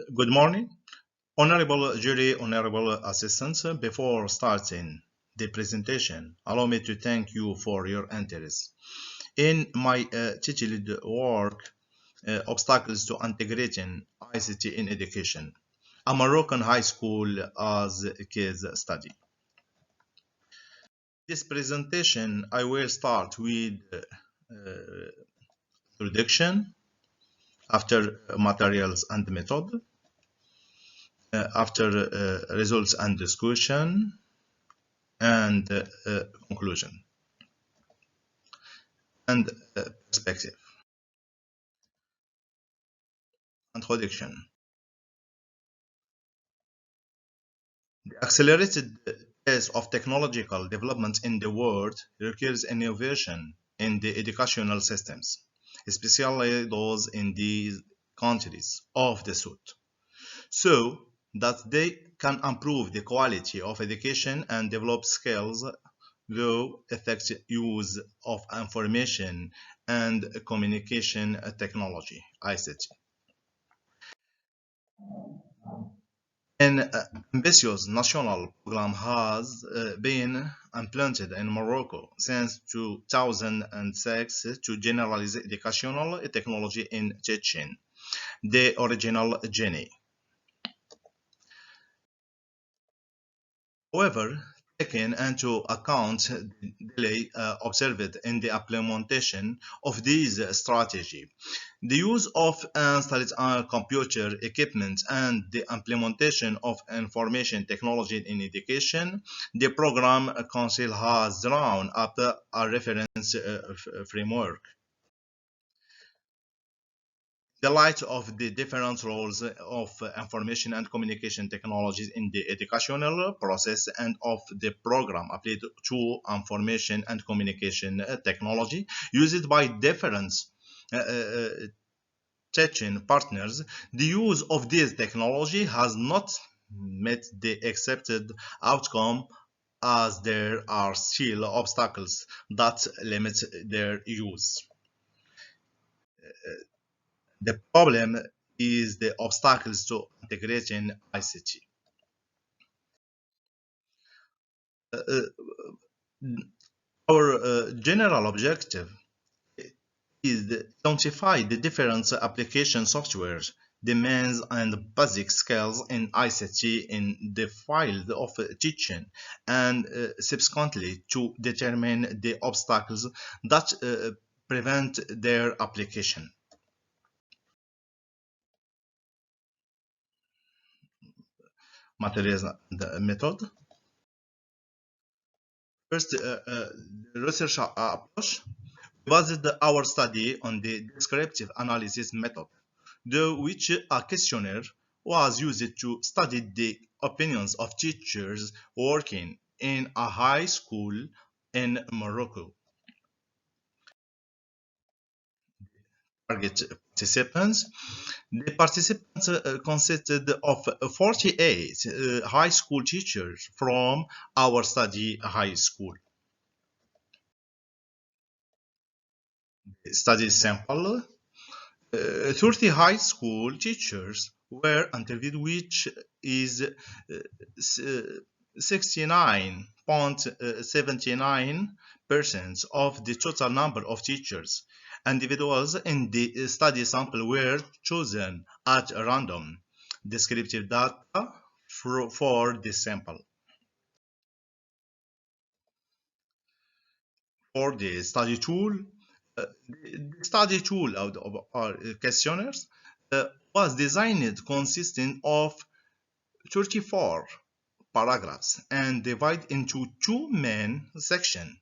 Good morning, honorable jury, honorable assistants. Before starting the presentation, allow me to thank you for your interest. In my titled work, Obstacles to Integrating ICT in Education, a Moroccan High School as a case study. This presentation, I will start with introduction, after materials and method, after results and discussion, and conclusion and perspective. Introduction. The accelerated pace of technological development in the world requires innovation in the educational systems, especially those in these countries of the South, so that they can improve the quality of education and develop skills through effective use of information and communication technology, ICT. An ambitious national program has been implemented in Morocco since 2006 to generalize educational technology in teaching, the original journey. However, taking into account the delay observed in the implementation of this strategy, the use of installed computer equipment and the implementation of information technology in education, the program council has drawn up a reference framework. The light of the different roles of information and communication technologies in the educational process and of the program applied to information and communication technology used by different uh, uh, teaching partners, the use of this technology has not met the accepted outcome as there are still obstacles that limit their use. The problem is the obstacles to integrating ICT. Uh, our general objective is to identify the different application softwares, demands, and basic skills in ICT in the field of teaching, and subsequently to determine the obstacles that prevent their application. Materials and method. First, the research approach based our study on the descriptive analysis method, through which a questionnaire was used to study the opinions of teachers working in a high school in Morocco. Target participants. The participants consisted of 48 high school teachers from our study high school. Study sample. 30 high school teachers were interviewed, which is 69.79% of the total number of teachers. Individuals in the study sample were chosen at random. Descriptive data for the sample. For the study tool, the study tool of our questionnaires was designed consisting of 34 paragraphs and divided into two main sections.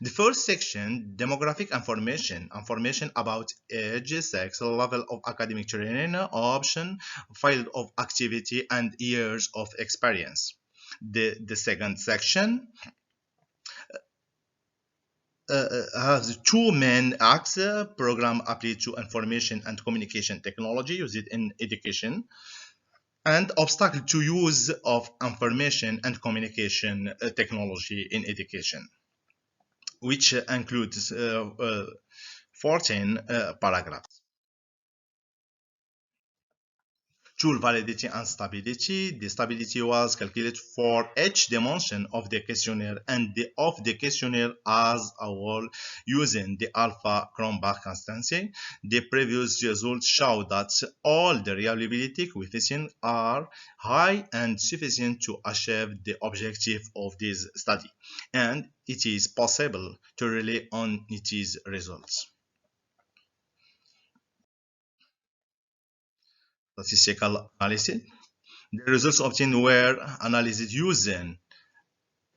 The first section, demographic information, information about age, sex, level of academic training, option, field of activity, and years of experience. The second section has two main acts, program applied to information and communication technology used in education, and obstacle to use of information and communication technology in education, which includes 14 paragraphs. tool validity and stability. The stability was calculated for each dimension of the questionnaire and of the questionnaire as a whole using the alpha Cronbach constancy. The previous results show that all the reliability coefficients are high and sufficient to achieve the objective of this study, and it is possible to rely on its results. Statistical analysis. The results obtained were analyzed using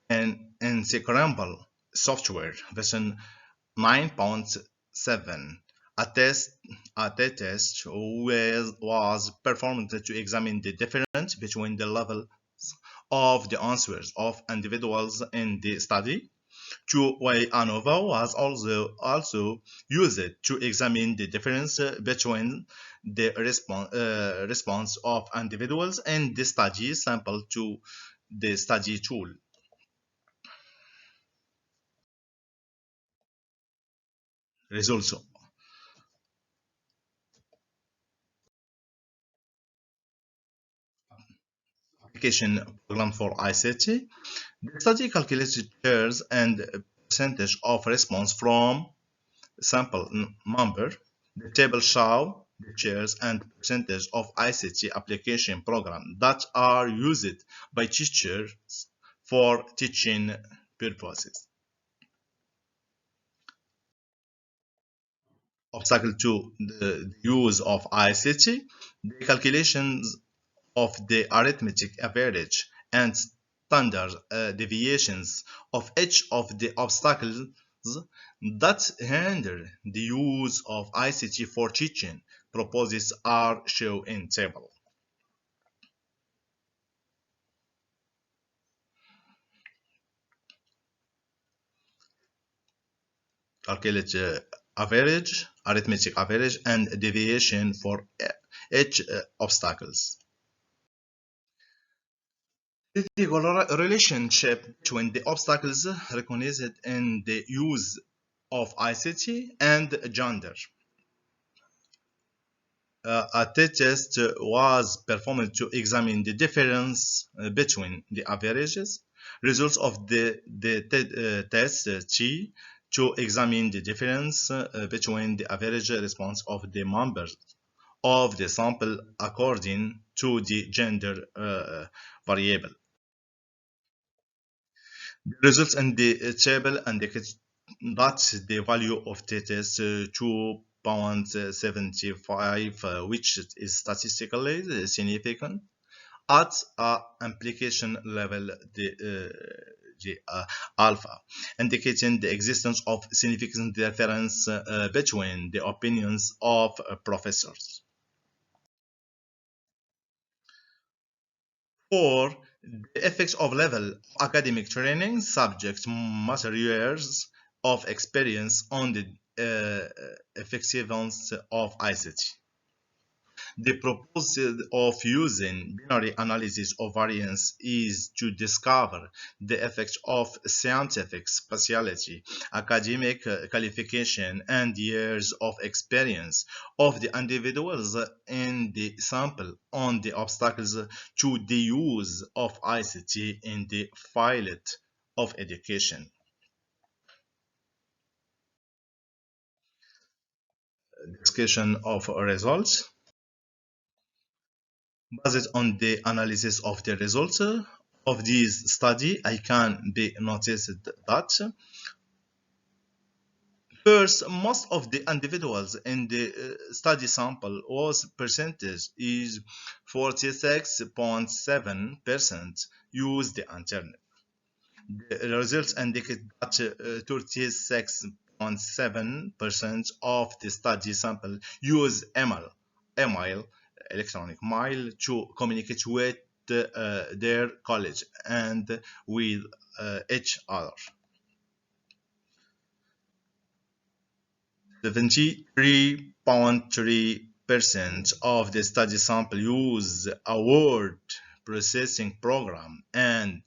an encyclopedic software version 9.7. A test was performed to examine the difference between the levels of the answers of individuals in the study. Two-way ANOVA was also used to examine the difference between the response of individuals in the study sample to the study tool. Results. Application program for ICT. The study calculated shares and percentage of response from sample number. The table show the shares and percentage of ICT application program that are used by teachers for teaching purposes. Obstacle to the use of ICT. The calculations of the arithmetic average and standard deviations of each of the obstacles that hinder the use of ICT for teaching purposes are shown in table. Calculate average, arithmetic average, and deviation for each obstacles. The relationship between the obstacles recognized in the use of ICT and gender. A test was performed to examine the difference between the averages. Results of the test T to examine the difference between the average response of the members of the sample according to the gender variable. The results in the table indicate that the value of the test 2.75, which is statistically significant at application level, the alpha, indicating the existence of significant difference between the opinions of professors. For the effects of level academic training, subject matter years of experience on the effectiveness of ICT. The purpose of using binary analysis of variance is to discover the effects of scientific specialty, academic qualification, and years of experience of the individuals in the sample on the obstacles to the use of ICT in the field of education. Discussion of results. Based on the analysis of the results of this study, I can be noticed that first, most of the individuals in the study sample was percentage is 46.7% use the internet. The results indicate that 36.7% of the study sample use email, electronic mail, to communicate with their college and with each other. 73.3% of the study sample use a word processing program, and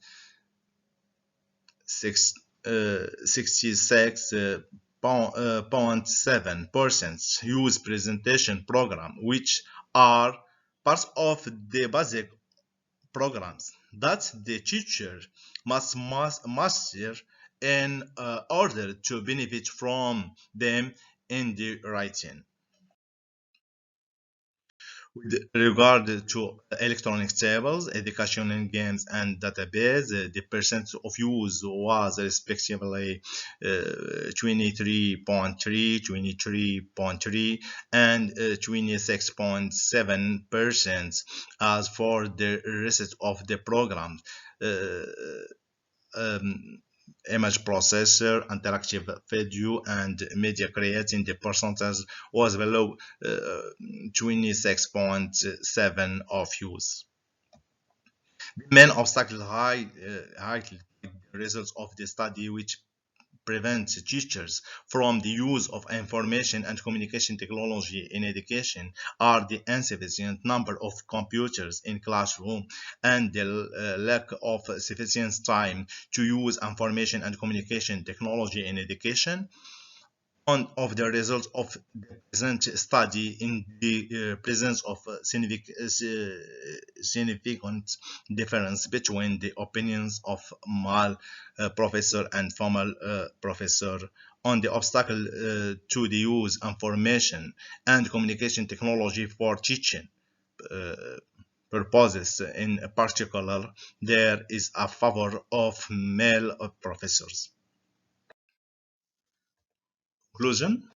66.7% use presentation program, which are Part of the basic programs that the teacher must master in order to benefit from them in the writing. With regard to electronic tables, educational games, and database, the percent of use was respectively 23.3, 23.3, and 26.7%. As for the rest of the program, uh, um, image processor, interactive video, and media creating, the percentage was below 26.7 of use. The main obstacle high results of the study, which prevents teachers from the use of information and communication technology in education, are the insufficient number of computers in classroom and the lack of sufficient time to use information and communication technology in education. One of the results of the present study in the presence of significant difference between the opinions of male professor and female professor on the obstacle to the use information and communication technology for teaching uh, purposes. In particular, there is a favor of male professors. Conclusion: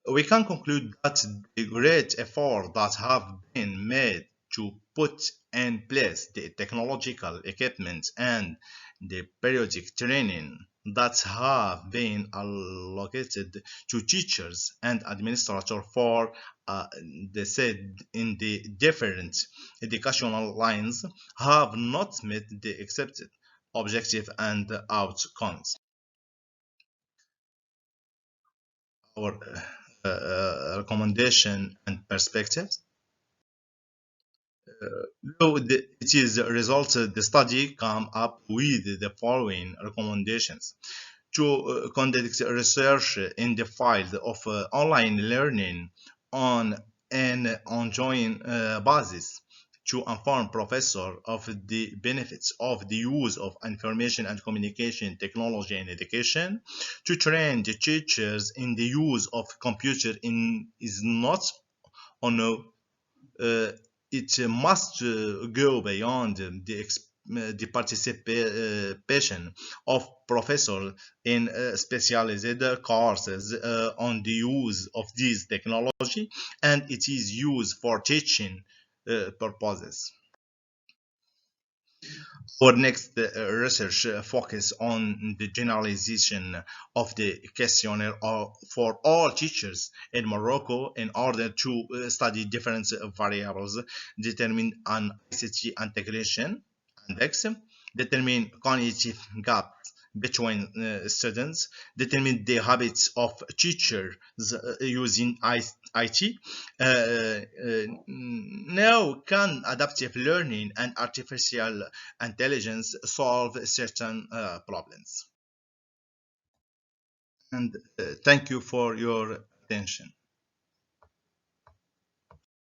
we can conclude that the great effort that have been made to put in place the technological equipment and the periodic training that have been allocated to teachers and administrators for the said in the different educational lines have not met the accepted objective and outcomes. Our recommendation and perspectives. Though it is a result, the study come up with the following recommendations: to conduct research in the field of online learning on an ongoing basis, to inform professors of the benefits of the use of information and communication technology in education, to train the teachers in the use of computer in is not on uh, it must go beyond the participation of professors in specialized courses on the use of this technology, and it is used for teaching purposes. Our next research focus on the generalization of the questionnaire for all teachers in Morocco in order to study different variables, determine an ICT integration index, determine cognitive gaps between students, determine the habits of teachers using IT. Now, can adaptive learning and artificial intelligence solve certain problems? And thank you for your attention.